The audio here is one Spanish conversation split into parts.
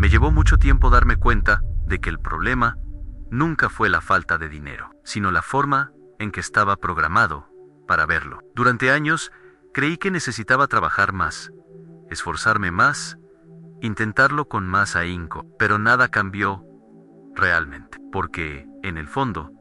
Me llevó mucho tiempo darme cuenta de que el problema nunca fue la falta de dinero, sino la forma en que estaba programado para verlo. Durante años, creí que necesitaba trabajar más, esforzarme más, intentarlo con más ahínco, pero nada cambió realmente, porque, en el fondo,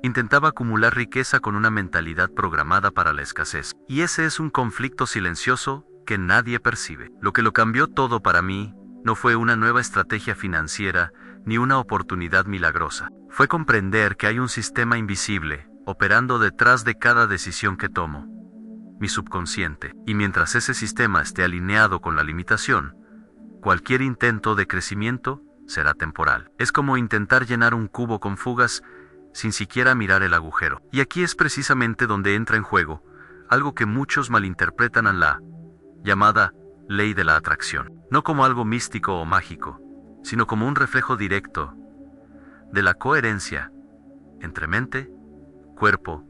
intentaba acumular riqueza con una mentalidad programada para la escasez. Y ese es un conflicto silencioso que nadie percibe. Lo que lo cambió todo para mí no fue una nueva estrategia financiera ni una oportunidad milagrosa. Fue comprender que hay un sistema invisible operando detrás de cada decisión que tomo, mi subconsciente. Y mientras ese sistema esté alineado con la limitación, cualquier intento de crecimiento será temporal. Es como intentar llenar un cubo con fugas sin siquiera mirar el agujero. Y aquí es precisamente donde entra en juego algo que muchos malinterpretan a la llamada ley de la atracción. No como algo místico o mágico, sino como un reflejo directo de la coherencia entre mente, cuerpo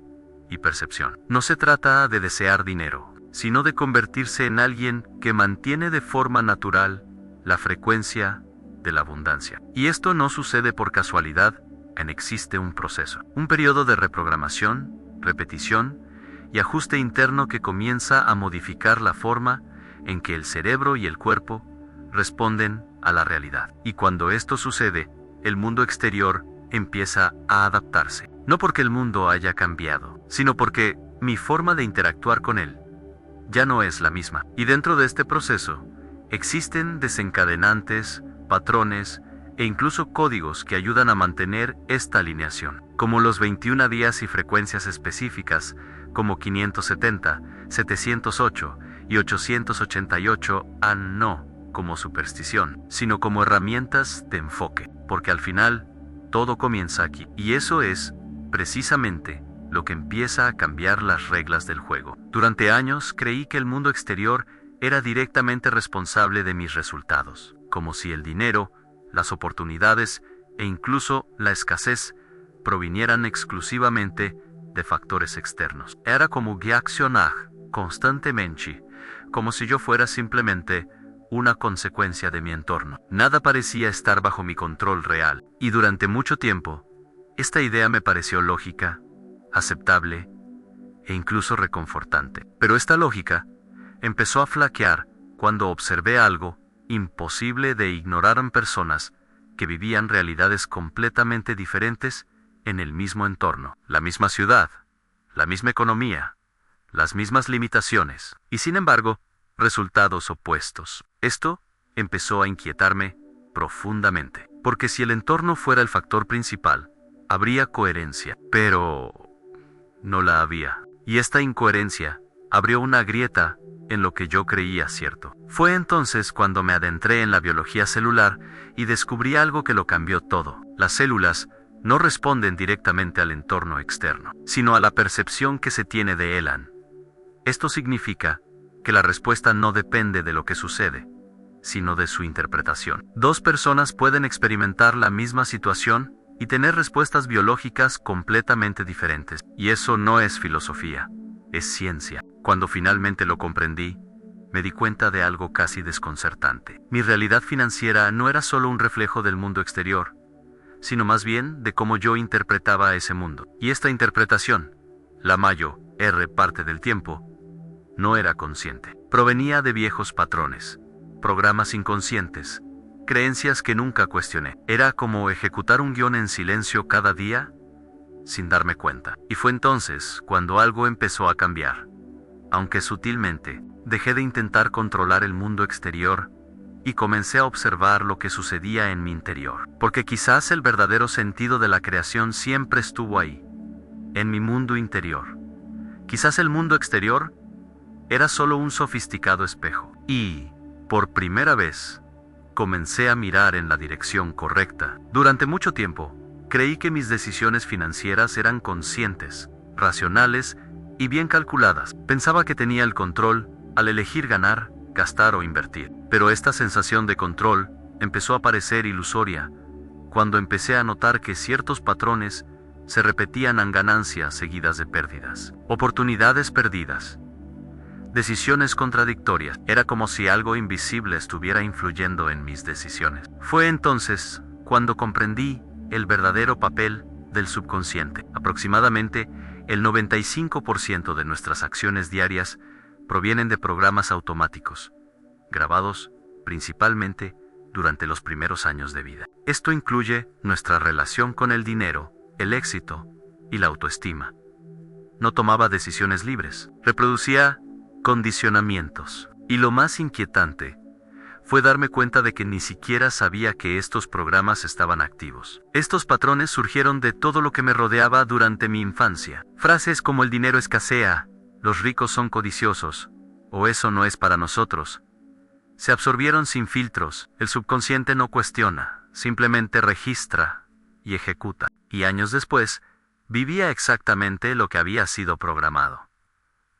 y percepción. No se trata de desear dinero, sino de convertirse en alguien que mantiene de forma natural la frecuencia de la abundancia. Y esto no sucede por casualidad. Existe un proceso, un periodo de reprogramación, repetición y ajuste interno que comienza a modificar la forma en que el cerebro y el cuerpo responden a la realidad. Y cuando esto sucede, el mundo exterior empieza a adaptarse. No porque el mundo haya cambiado, sino porque mi forma de interactuar con él ya no es la misma. Y dentro de este proceso, existen desencadenantes, patrones e incluso códigos que ayudan a mantener esta alineación, como los 21 días y frecuencias específicas, como 570, 708 y 888, no como superstición, sino como herramientas de enfoque, porque al final, todo comienza aquí, y eso es, precisamente, lo que empieza a cambiar las reglas del juego. Durante años creí que el mundo exterior era directamente responsable de mis resultados, como si el dinero, las oportunidades e incluso la escasez provinieran exclusivamente de factores externos. Era como reaccionar constantemente, como si yo fuera simplemente una consecuencia de mi entorno. Nada parecía estar bajo mi control real, y durante mucho tiempo, esta idea me pareció lógica, aceptable e incluso reconfortante. Pero esta lógica empezó a flaquear cuando observé algo imposible de ignorar en personas que vivían realidades completamente diferentes en el mismo entorno, la misma ciudad, la misma economía, las mismas limitaciones, y sin embargo, resultados opuestos. Esto empezó a inquietarme profundamente, porque si el entorno fuera el factor principal, habría coherencia, pero no la había. Y esta incoherencia abrió una grieta en lo que yo creía cierto. Fue entonces cuando me adentré en la biología celular y descubrí algo que lo cambió todo. Las células no responden directamente al entorno externo, sino a la percepción que se tiene de él. Esto significa que la respuesta no depende de lo que sucede, sino de su interpretación. Dos personas pueden experimentar la misma situación y tener respuestas biológicas completamente diferentes. Y eso no es filosofía, es ciencia. Cuando finalmente lo comprendí, me di cuenta de algo casi desconcertante. Mi realidad financiera no era solo un reflejo del mundo exterior, sino más bien de cómo yo interpretaba ese mundo. Y esta interpretación, la mayor parte del tiempo, no era consciente. Provenía de viejos patrones, programas inconscientes, creencias que nunca cuestioné. Era como ejecutar un guión en silencio cada día, sin darme cuenta. Y fue entonces cuando algo empezó a cambiar. Aunque sutilmente, dejé de intentar controlar el mundo exterior y comencé a observar lo que sucedía en mi interior. Porque quizás el verdadero sentido de la creación siempre estuvo ahí, en mi mundo interior. Quizás el mundo exterior era solo un sofisticado espejo. Y, por primera vez, comencé a mirar en la dirección correcta. Durante mucho tiempo, creí que mis decisiones financieras eran conscientes, racionales y bien calculadas. Pensaba que tenía el control al elegir ganar, gastar o invertir. Pero esta sensación de control empezó a parecer ilusoria cuando empecé a notar que ciertos patrones se repetían en ganancias seguidas de pérdidas, oportunidades perdidas, decisiones contradictorias. Era como si algo invisible estuviera influyendo en mis decisiones. Fue entonces cuando comprendí el verdadero papel del subconsciente. Aproximadamente el 95% de nuestras acciones diarias provienen de programas automáticos, grabados principalmente durante los primeros años de vida. Esto incluye nuestra relación con el dinero, el éxito y la autoestima. No tomaba decisiones libres, reproducía condicionamientos. Y lo más inquietante fue darme cuenta de que ni siquiera sabía que estos programas estaban activos. Estos patrones surgieron de todo lo que me rodeaba durante mi infancia. Frases como el dinero escasea, los ricos son codiciosos, o eso no es para nosotros, se absorbieron sin filtros. El subconsciente no cuestiona, simplemente registra y ejecuta. Y años después, vivía exactamente lo que había sido programado.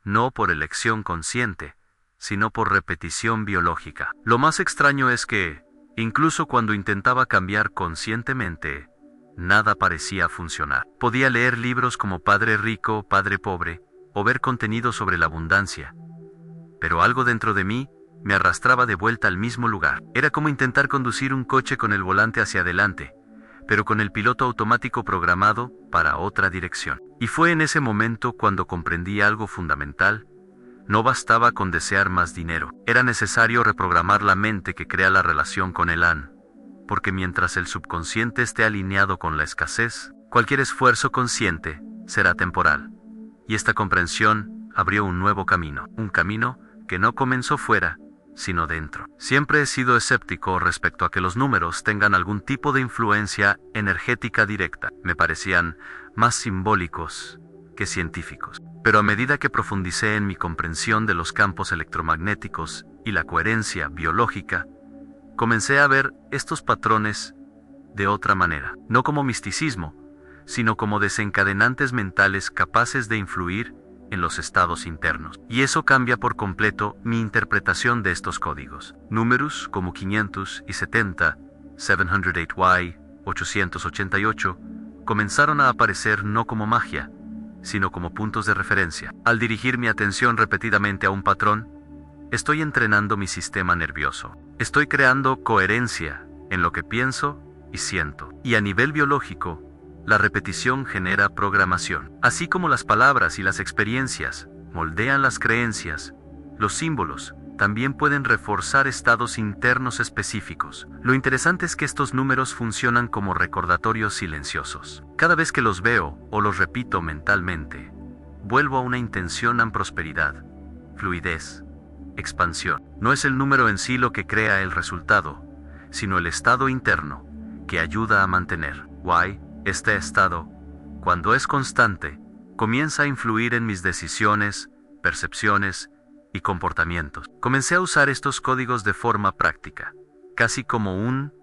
No por elección consciente, sino por repetición biológica. Lo más extraño es que, incluso cuando intentaba cambiar conscientemente, nada parecía funcionar. Podía leer libros como Padre Rico, Padre Pobre, o ver contenido sobre la abundancia, pero algo dentro de mí me arrastraba de vuelta al mismo lugar. Era como intentar conducir un coche con el volante hacia adelante, pero con el piloto automático programado para otra dirección. Y fue en ese momento cuando comprendí algo fundamental. No bastaba con desear más dinero. Era necesario reprogramar la mente que crea la relación con el AN, porque mientras el subconsciente esté alineado con la escasez, cualquier esfuerzo consciente será temporal. Y esta comprensión abrió un nuevo camino, un camino que no comenzó fuera, sino dentro. Siempre he sido escéptico respecto a que los números tengan algún tipo de influencia energética directa. Me parecían más simbólicos que científicos. Pero a medida que profundicé en mi comprensión de los campos electromagnéticos y la coherencia biológica, comencé a ver estos patrones de otra manera, no como misticismo, sino como desencadenantes mentales capaces de influir en los estados internos. Y eso cambia por completo mi interpretación de estos códigos. Números como 570, 708Y, 888, comenzaron a aparecer no como magia, sino como puntos de referencia. Al dirigir mi atención repetidamente a un patrón, estoy entrenando mi sistema nervioso. Estoy creando coherencia en lo que pienso y siento. Y a nivel biológico, la repetición genera programación. Así como las palabras y las experiencias moldean las creencias, los símbolos también pueden reforzar estados internos específicos. Lo interesante es que estos números funcionan como recordatorios silenciosos. Cada vez que los veo o los repito mentalmente, vuelvo a una intención en prosperidad, fluidez, expansión. No es el número en sí lo que crea el resultado, sino el estado interno que ayuda a mantener. Este estado, cuando es constante, comienza a influir en mis decisiones, percepciones y comportamientos. Comencé a usar estos códigos de forma práctica, casi como un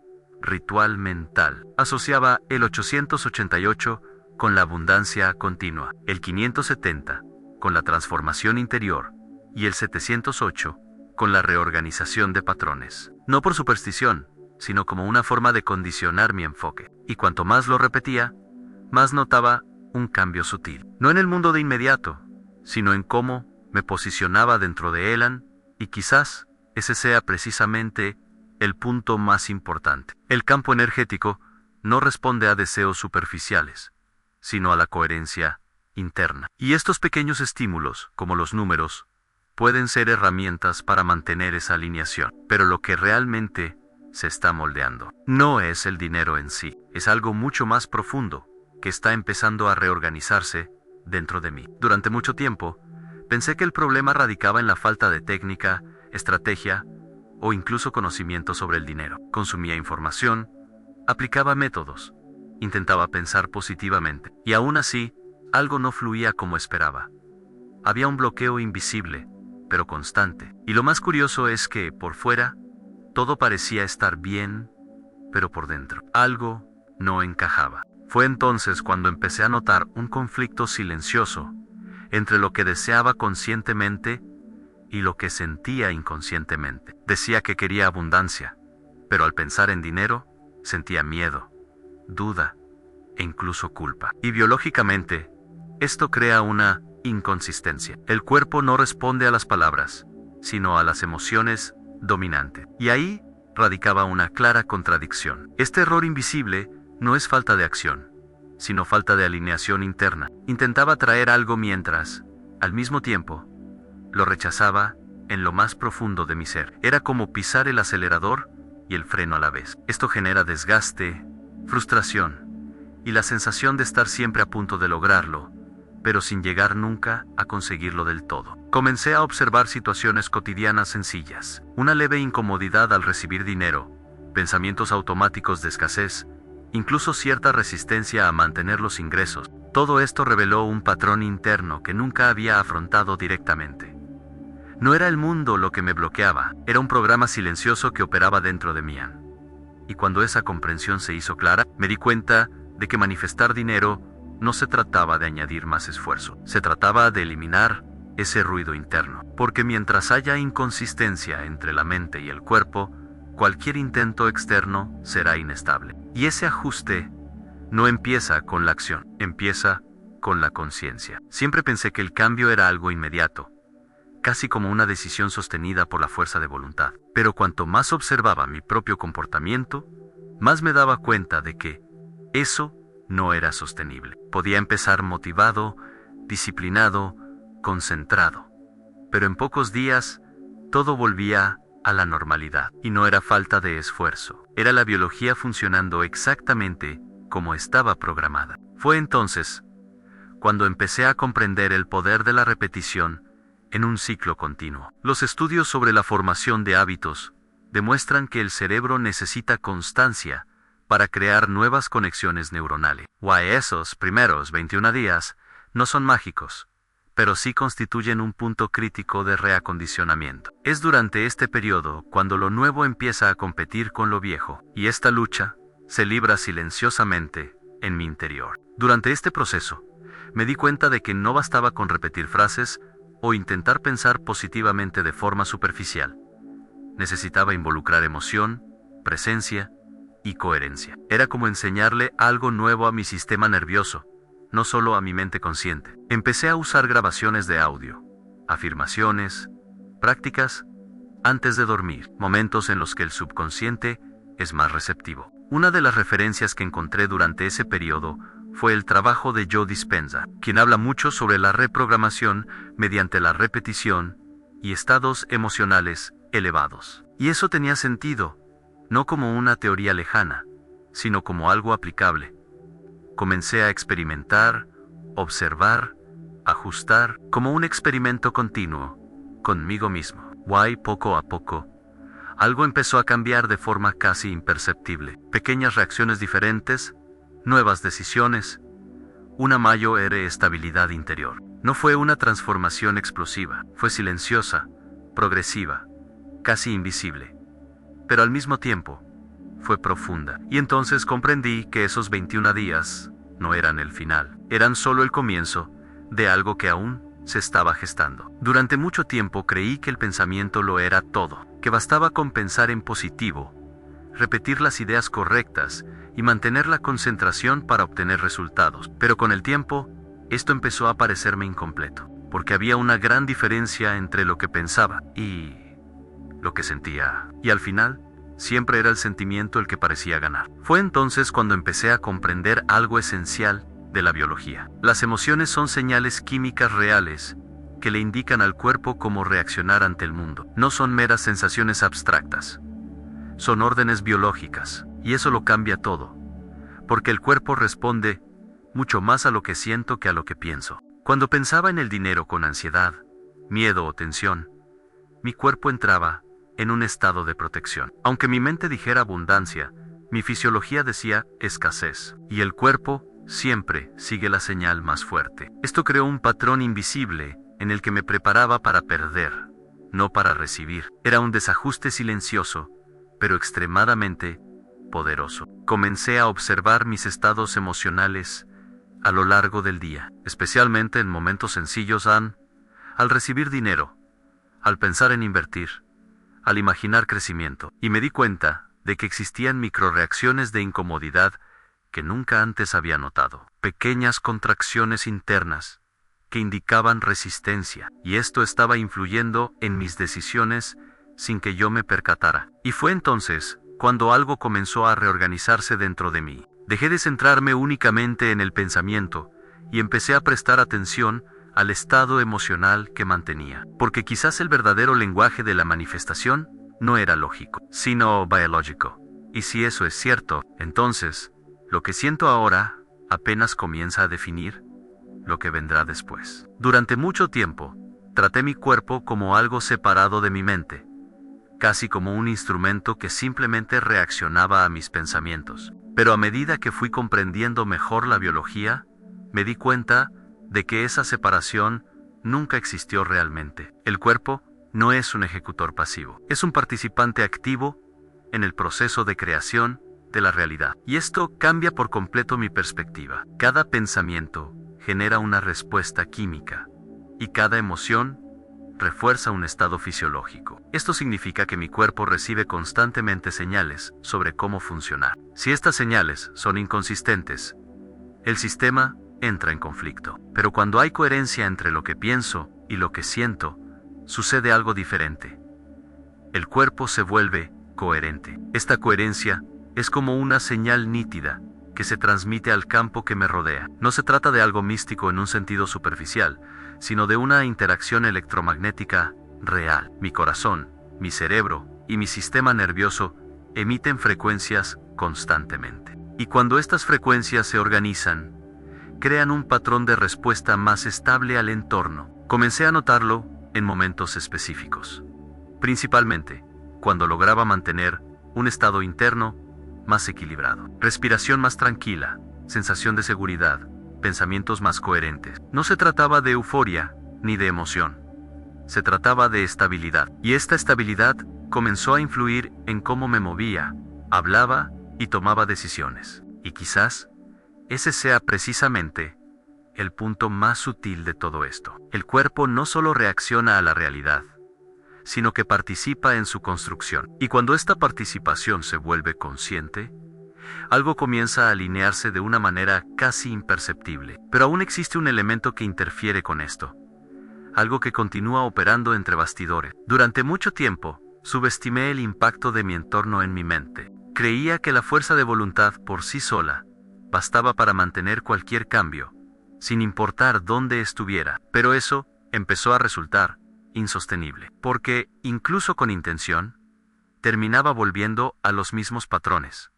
ritual mental. Asociaba el 888 con la abundancia continua, el 570 con la transformación interior y el 708 con la reorganización de patrones. No por superstición, sino como una forma de condicionar mi enfoque. Y cuanto más lo repetía, más notaba un cambio sutil. No en el mundo de inmediato, sino en cómo me posicionaba dentro de Elan, y quizás ese sea precisamente el punto más importante. El campo energético no responde a deseos superficiales, sino a la coherencia interna. Y estos pequeños estímulos, como los números, pueden ser herramientas para mantener esa alineación. Pero lo que realmente se está moldeando no es el dinero en sí, es algo mucho más profundo que está empezando a reorganizarse dentro de mí. Durante mucho tiempo, pensé que el problema radicaba en la falta de técnica, estrategia o incluso conocimiento sobre el dinero. Consumía información, aplicaba métodos, intentaba pensar positivamente, y aún así, algo no fluía como esperaba. Había un bloqueo invisible, pero constante. Y lo más curioso es que, por fuera, todo parecía estar bien, pero por dentro, algo no encajaba. Fue entonces cuando empecé a notar un conflicto silencioso entre lo que deseaba conscientemente y lo que sentía inconscientemente. Decía que quería abundancia, pero al pensar en dinero, sentía miedo, duda e incluso culpa. Y biológicamente, esto crea una inconsistencia. El cuerpo no responde a las palabras, sino a las emociones dominantes. Y ahí radicaba una clara contradicción. Este error invisible no es falta de acción, sino falta de alineación interna. Intentaba traer algo mientras, al mismo tiempo, lo rechazaba en lo más profundo de mi ser. Era como pisar el acelerador y el freno a la vez. Esto genera desgaste, frustración y la sensación de estar siempre a punto de lograrlo, pero sin llegar nunca a conseguirlo del todo. Comencé a observar situaciones cotidianas sencillas, una leve incomodidad al recibir dinero, pensamientos automáticos de escasez, incluso cierta resistencia a mantener los ingresos. Todo esto reveló un patrón interno que nunca había afrontado directamente. No era el mundo lo que me bloqueaba, era un programa silencioso que operaba dentro de mí. Y cuando esa comprensión se hizo clara, me di cuenta de que manifestar dinero no se trataba de añadir más esfuerzo, se trataba de eliminar ese ruido interno. Porque mientras haya inconsistencia entre la mente y el cuerpo, cualquier intento externo será inestable. Y ese ajuste no empieza con la acción, empieza con la conciencia. Siempre pensé que el cambio era algo inmediato, casi como una decisión sostenida por la fuerza de voluntad. Pero cuanto más observaba mi propio comportamiento, más me daba cuenta de que eso no era sostenible. Podía empezar motivado, disciplinado, concentrado. Pero en pocos días, todo volvía a la normalidad. Y no era falta de esfuerzo. Era la biología funcionando exactamente como estaba programada. Fue entonces cuando empecé a comprender el poder de la repetición en un ciclo continuo. Los estudios sobre la formación de hábitos demuestran que el cerebro necesita constancia para crear nuevas conexiones neuronales. Esos primeros 21 días no son mágicos, pero sí constituyen un punto crítico de reacondicionamiento. Es durante este periodo cuando lo nuevo empieza a competir con lo viejo, y esta lucha se libra silenciosamente en mi interior. Durante este proceso, me di cuenta de que no bastaba con repetir frases o intentar pensar positivamente de forma superficial. Necesitaba involucrar emoción, presencia y coherencia. Era como enseñarle algo nuevo a mi sistema nervioso, no solo a mi mente consciente. Empecé a usar grabaciones de audio, afirmaciones, prácticas antes de dormir, momentos en los que el subconsciente es más receptivo. Una de las referencias que encontré durante ese periodo fue el trabajo de Joe Dispenza, quien habla mucho sobre la reprogramación mediante la repetición y estados emocionales elevados. Y eso tenía sentido, no como una teoría lejana, sino como algo aplicable. Comencé a experimentar, observar, ajustar, como un experimento continuo, conmigo mismo. Poco a poco, algo empezó a cambiar de forma casi imperceptible. Pequeñas reacciones diferentes, nuevas decisiones, una mayor estabilidad interior. No fue una transformación explosiva, fue silenciosa, progresiva, casi invisible. Pero al mismo tiempo, fue profunda. Y entonces comprendí que esos 21 días no eran el final, eran solo el comienzo de algo que aún se estaba gestando. Durante mucho tiempo creí que el pensamiento lo era todo, que bastaba con pensar en positivo, repetir las ideas correctas y mantener la concentración para obtener resultados. Pero con el tiempo, esto empezó a parecerme incompleto, porque había una gran diferencia entre lo que pensaba y lo que sentía. Y al final, siempre era el sentimiento el que parecía ganar. Fue entonces cuando empecé a comprender algo esencial de la biología. Las emociones son señales químicas reales que le indican al cuerpo cómo reaccionar ante el mundo. No son meras sensaciones abstractas. Son órdenes biológicas, y eso lo cambia todo, porque el cuerpo responde mucho más a lo que siento que a lo que pienso. Cuando pensaba en el dinero con ansiedad, miedo o tensión, mi cuerpo entraba en un estado de protección. Aunque mi mente dijera abundancia, mi fisiología decía escasez, y el cuerpo siempre sigue la señal más fuerte. Esto creó un patrón invisible en el que me preparaba para perder, no para recibir. Era un desajuste silencioso, pero extremadamente poderoso. Comencé a observar mis estados emocionales a lo largo del día, especialmente en momentos sencillos al recibir dinero, al pensar en invertir, al imaginar crecimiento, y me di cuenta de que existían microreacciones de incomodidad que nunca antes había notado, pequeñas contracciones internas que indicaban resistencia, y esto estaba influyendo en mis decisiones sin que yo me percatara. Y fue entonces cuando algo comenzó a reorganizarse dentro de mí. Dejé de centrarme únicamente en el pensamiento y empecé a prestar atención al estado emocional que mantenía, porque quizás el verdadero lenguaje de la manifestación no era lógico, sino biológico. Y si eso es cierto, entonces, lo que siento ahora apenas comienza a definir lo que vendrá después. Durante mucho tiempo, traté mi cuerpo como algo separado de mi mente, casi como un instrumento que simplemente reaccionaba a mis pensamientos. Pero a medida que fui comprendiendo mejor la biología, me di cuenta de que esa separación nunca existió realmente. El cuerpo no es un ejecutor pasivo, es un participante activo en el proceso de creación de la realidad. Y esto cambia por completo mi perspectiva. Cada pensamiento genera una respuesta química, y cada emoción refuerza un estado fisiológico. Esto significa que mi cuerpo recibe constantemente señales sobre cómo funcionar. Si estas señales son inconsistentes, el sistema entra en conflicto. Pero cuando hay coherencia entre lo que pienso y lo que siento, sucede algo diferente. El cuerpo se vuelve coherente. Esta coherencia es como una señal nítida que se transmite al campo que me rodea. No se trata de algo místico en un sentido superficial, sino de una interacción electromagnética real. Mi corazón, mi cerebro y mi sistema nervioso emiten frecuencias constantemente. Y cuando estas frecuencias se organizan, crean un patrón de respuesta más estable al entorno. Comencé a notarlo en momentos específicos. Principalmente, cuando lograba mantener un estado interno más equilibrado, respiración más tranquila, sensación de seguridad, pensamientos más coherentes. No se trataba de euforia ni de emoción. Se trataba de estabilidad. Y esta estabilidad comenzó a influir en cómo me movía, hablaba y tomaba decisiones. Y quizás ese sea precisamente el punto más sutil de todo esto. El cuerpo no solo reacciona a la realidad, sino que participa en su construcción. Y cuando esta participación se vuelve consciente, algo comienza a alinearse de una manera casi imperceptible. Pero aún existe un elemento que interfiere con esto, algo que continúa operando entre bastidores. Durante mucho tiempo, subestimé el impacto de mi entorno en mi mente. Creía que la fuerza de voluntad por sí sola bastaba para mantener cualquier cambio, sin importar dónde estuviera. Pero eso empezó a resultar insostenible, porque, incluso con intención, terminaba volviendo a los mismos patrones.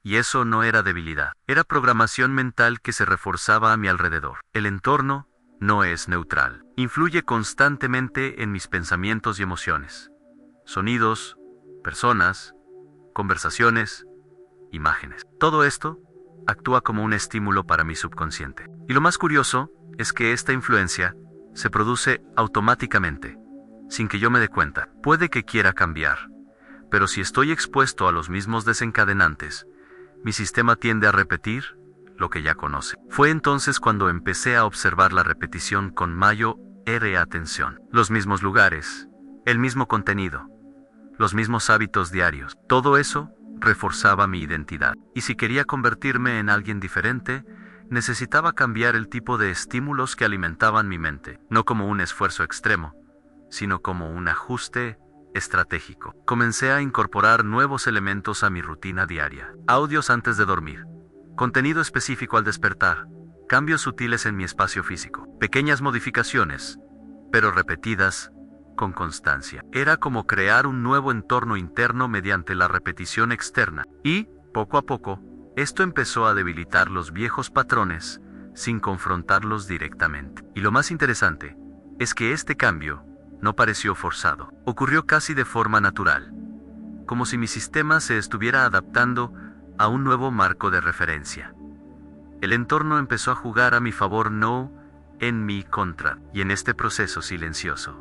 Y eso no era debilidad, era programación mental que se reforzaba a mi alrededor. El entorno no es neutral, influye constantemente en mis pensamientos y emociones. Sonidos, personas, conversaciones, imágenes. Todo esto actúa como un estímulo para mi subconsciente. Y lo más curioso es que esta influencia se produce automáticamente, sin que yo me dé cuenta. Puede que quiera cambiar, pero si estoy expuesto a los mismos desencadenantes, mi sistema tiende a repetir lo que ya conoce. Fue entonces cuando empecé a observar la repetición con mayor atención. Los mismos lugares, el mismo contenido, los mismos hábitos diarios. Todo eso reforzaba mi identidad. Y si quería convertirme en alguien diferente, necesitaba cambiar el tipo de estímulos que alimentaban mi mente, no como un esfuerzo extremo, sino como un ajuste estratégico. Comencé a incorporar nuevos elementos a mi rutina diaria. Audios antes de dormir, contenido específico al despertar, cambios sutiles en mi espacio físico, pequeñas modificaciones, pero repetidas con constancia. Era como crear un nuevo entorno interno mediante la repetición externa. Y, poco a poco, esto empezó a debilitar los viejos patrones sin confrontarlos directamente. Y lo más interesante es que este cambio no pareció forzado. Ocurrió casi de forma natural, como si mi sistema se estuviera adaptando a un nuevo marco de referencia. El entorno empezó a jugar a mi favor, no en mi contra. Y en este proceso silencioso,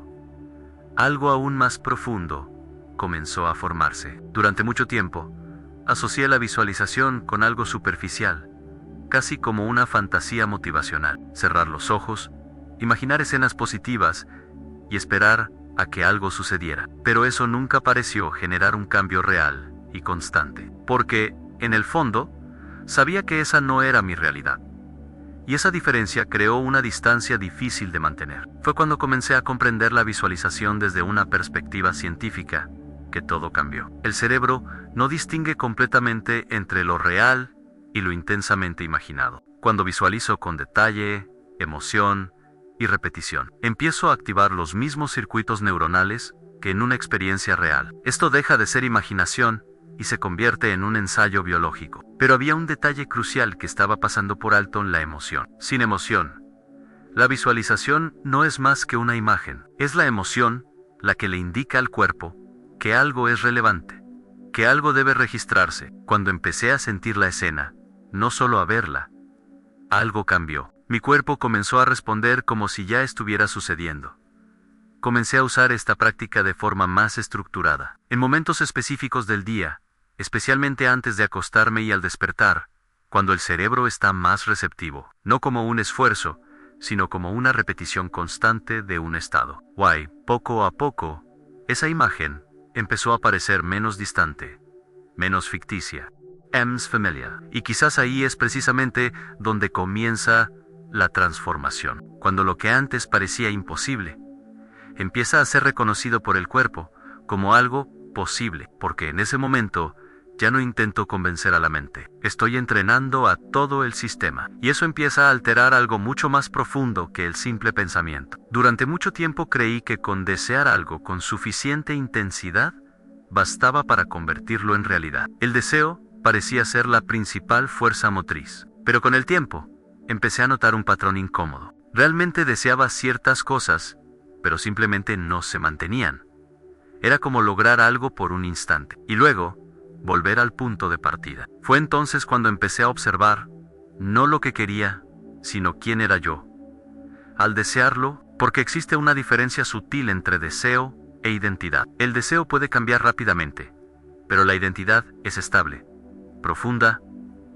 algo aún más profundo comenzó a formarse. Durante mucho tiempo, asocié la visualización con algo superficial, casi como una fantasía motivacional. Cerrar los ojos, imaginar escenas positivas y esperar a que algo sucediera. Pero eso nunca pareció generar un cambio real y constante, porque, en el fondo, sabía que esa no era mi realidad. Y esa diferencia creó una distancia difícil de mantener. Fue cuando comencé a comprender la visualización desde una perspectiva científica que todo cambió. El cerebro no distingue completamente entre lo real y lo intensamente imaginado. Cuando visualizo con detalle, emoción y repetición, empiezo a activar los mismos circuitos neuronales que en una experiencia real. Esto deja de ser imaginación y se convierte en un ensayo biológico. Pero había un detalle crucial que estaba pasando por alto en la emoción. Sin emoción, la visualización no es más que una imagen. Es la emoción la que le indica al cuerpo que algo es relevante, que algo debe registrarse. Cuando empecé a sentir la escena, no solo a verla, algo cambió. Mi cuerpo comenzó a responder como si ya estuviera sucediendo. Comencé a usar esta práctica de forma más estructurada. En momentos específicos del día, especialmente antes de acostarme y al despertar, cuando el cerebro está más receptivo, no como un esfuerzo, sino como una repetición constante de un estado. Poco a poco, esa imagen empezó a parecer menos distante, menos ficticia, más familiar. Y quizás ahí es precisamente donde comienza la transformación, cuando lo que antes parecía imposible empieza a ser reconocido por el cuerpo como algo posible, porque en ese momento ya no intento convencer a la mente, estoy entrenando a todo el sistema, y eso empieza a alterar algo mucho más profundo que el simple pensamiento. Durante mucho tiempo creí que con desear algo con suficiente intensidad bastaba para convertirlo en realidad. El deseo parecía ser la principal fuerza motriz, pero con el tiempo empecé a notar un patrón incómodo. Realmente deseaba ciertas cosas, pero simplemente no se mantenían. Era como lograr algo por un instante, y luego volver al punto de partida. Fue entonces cuando empecé a observar, no lo que quería, sino quién era yo. Al desearlo, porque existe una diferencia sutil entre deseo e identidad. El deseo puede cambiar rápidamente, pero la identidad es estable, profunda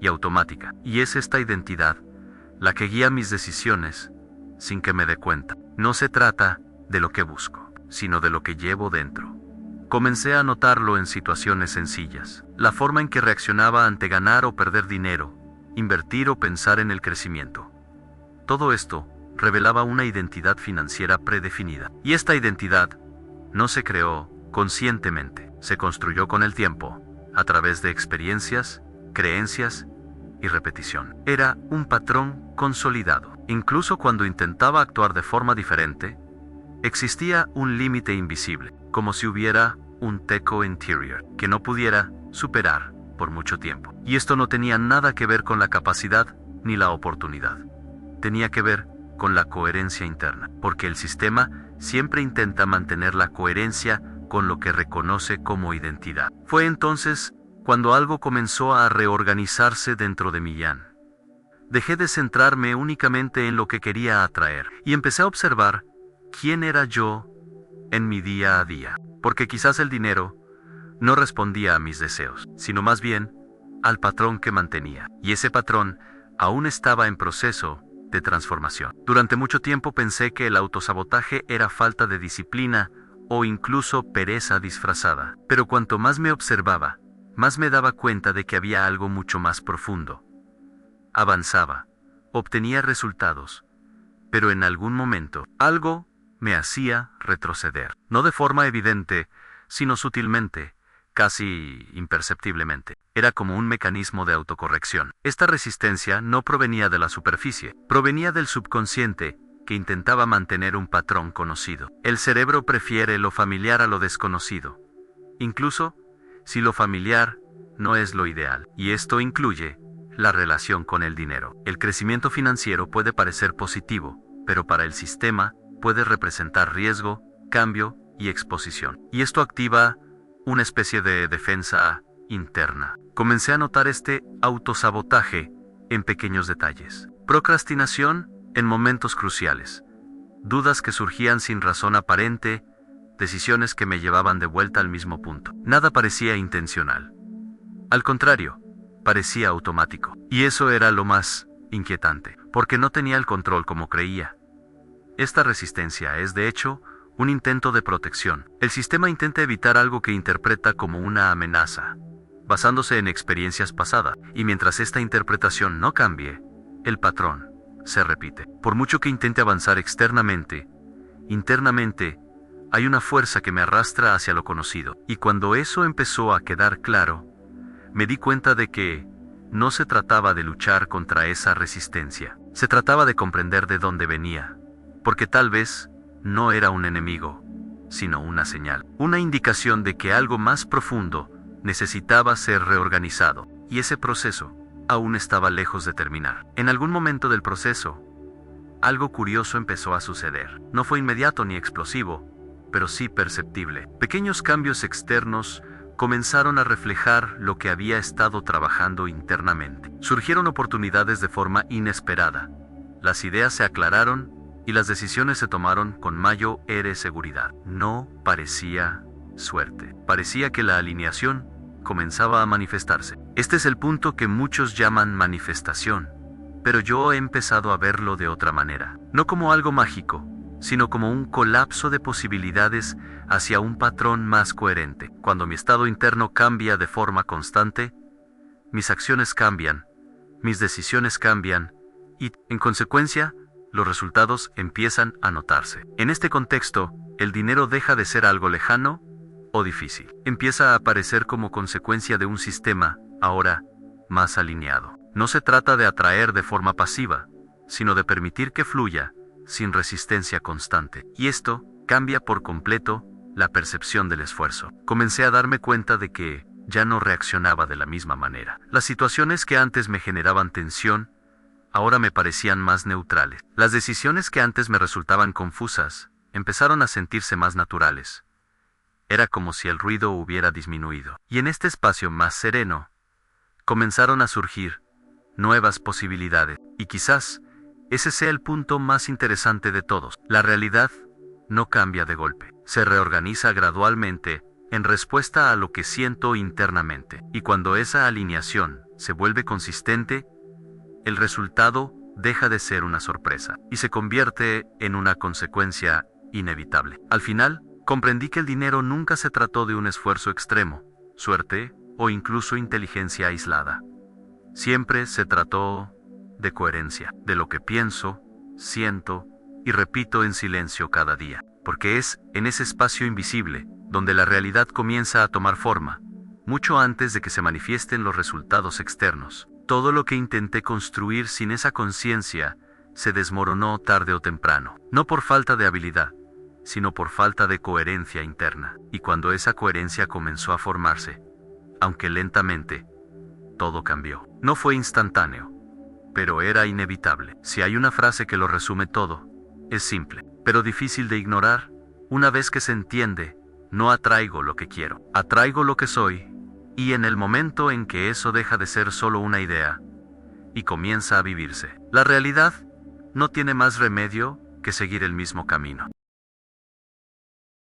y automática. Y es esta identidad la que guía mis decisiones sin que me dé cuenta. No se trata de lo que busco, sino de lo que llevo dentro. Comencé a notarlo en situaciones sencillas. La forma en que reaccionaba ante ganar o perder dinero, invertir o pensar en el crecimiento. Todo esto revelaba una identidad financiera predefinida. Y esta identidad no se creó conscientemente, se construyó con el tiempo, a través de experiencias, creencias y repetición. Era un patrón consolidado. Incluso cuando intentaba actuar de forma diferente, existía un límite invisible, como si hubiera un techo interior que no pudiera superar por mucho tiempo. Y esto no tenía nada que ver con la capacidad ni la oportunidad. Tenía que ver con la coherencia interna, porque el sistema siempre intenta mantener la coherencia con lo que reconoce como identidad. Fue entonces cuando algo comenzó a reorganizarse dentro de mi yan. Dejé de centrarme únicamente en lo que quería atraer y empecé a observar quién era yo en mi día a día, porque quizás el dinero no respondía a mis deseos, sino más bien al patrón que mantenía, y ese patrón aún estaba en proceso de transformación. Durante mucho tiempo pensé que el autosabotaje era falta de disciplina o incluso pereza disfrazada, pero cuanto más me observaba, más me daba cuenta de que había algo mucho más profundo. Avanzaba, obtenía resultados, pero en algún momento, algo me hacía retroceder. No de forma evidente, sino sutilmente, casi imperceptiblemente. Era como un mecanismo de autocorrección. Esta resistencia no provenía de la superficie, provenía del subconsciente, que intentaba mantener un patrón conocido. El cerebro prefiere lo familiar a lo desconocido, incluso si lo familiar no es lo ideal, y esto incluye la relación con el dinero. El crecimiento financiero puede parecer positivo, pero para el sistema puede representar riesgo, cambio y exposición. Y esto activa una especie de defensa interna. Comencé a notar este autosabotaje en pequeños detalles. Procrastinación en momentos cruciales. Dudas que surgían sin razón aparente, decisiones que me llevaban de vuelta al mismo punto. Nada parecía intencional. Al contrario, parecía automático. Y eso era lo más inquietante, porque no tenía el control como creía. Esta resistencia es, de hecho, un intento de protección. El sistema intenta evitar algo que interpreta como una amenaza, basándose en experiencias pasadas, y mientras esta interpretación no cambie, el patrón se repite. Por mucho que intente avanzar externamente, internamente, hay una fuerza que me arrastra hacia lo conocido. Y cuando eso empezó a quedar claro, me di cuenta de que no se trataba de luchar contra esa resistencia. Se trataba de comprender de dónde venía, porque tal vez no era un enemigo, sino una señal, una indicación de que algo más profundo necesitaba ser reorganizado, y ese proceso aún estaba lejos de terminar. En algún momento del proceso, algo curioso empezó a suceder. No fue inmediato ni explosivo, pero sí perceptible. Pequeños cambios externos comenzaron a reflejar lo que había estado trabajando internamente. Surgieron oportunidades de forma inesperada. Las ideas se aclararon y las decisiones se tomaron con mayor seguridad. No parecía suerte. Parecía que la alineación comenzaba a manifestarse. Este es el punto que muchos llaman manifestación, pero yo he empezado a verlo de otra manera. No como algo mágico, sino como un colapso de posibilidades hacia un patrón más coherente. Cuando mi estado interno cambia de forma constante, mis acciones cambian, mis decisiones cambian, y, en consecuencia, los resultados empiezan a notarse. En este contexto, el dinero deja de ser algo lejano o difícil. Empieza a aparecer como consecuencia de un sistema, ahora, más alineado. No se trata de atraer de forma pasiva, sino de permitir que fluya, sin resistencia constante. Y esto cambia por completo la percepción del esfuerzo. Comencé a darme cuenta de que ya no reaccionaba de la misma manera. Las situaciones que antes me generaban tensión, ahora me parecían más neutrales. Las decisiones que antes me resultaban confusas, empezaron a sentirse más naturales. Era como si el ruido hubiera disminuido. Y en este espacio más sereno, comenzaron a surgir nuevas posibilidades. Y quizás ese sea el punto más interesante de todos. La realidad no cambia de golpe. Se reorganiza gradualmente en respuesta a lo que siento internamente. Y cuando esa alineación se vuelve consistente, el resultado deja de ser una sorpresa y se convierte en una consecuencia inevitable. Al final, comprendí que el dinero nunca se trató de un esfuerzo extremo, suerte o incluso inteligencia aislada. Siempre se trató de coherencia, de lo que pienso, siento y repito en silencio cada día, porque es en ese espacio invisible donde la realidad comienza a tomar forma, mucho antes de que se manifiesten los resultados externos. Todo lo que intenté construir sin esa conciencia se desmoronó tarde o temprano, no por falta de habilidad, sino por falta de coherencia interna. Y cuando esa coherencia comenzó a formarse, aunque lentamente, todo cambió. No fue instantáneo, pero era inevitable. Si hay una frase que lo resume todo, es simple, pero difícil de ignorar. Una vez que se entiende, no atraigo lo que quiero, atraigo lo que soy, y en el momento en que eso deja de ser solo una idea, y comienza a vivirse, la realidad no tiene más remedio que seguir el mismo camino.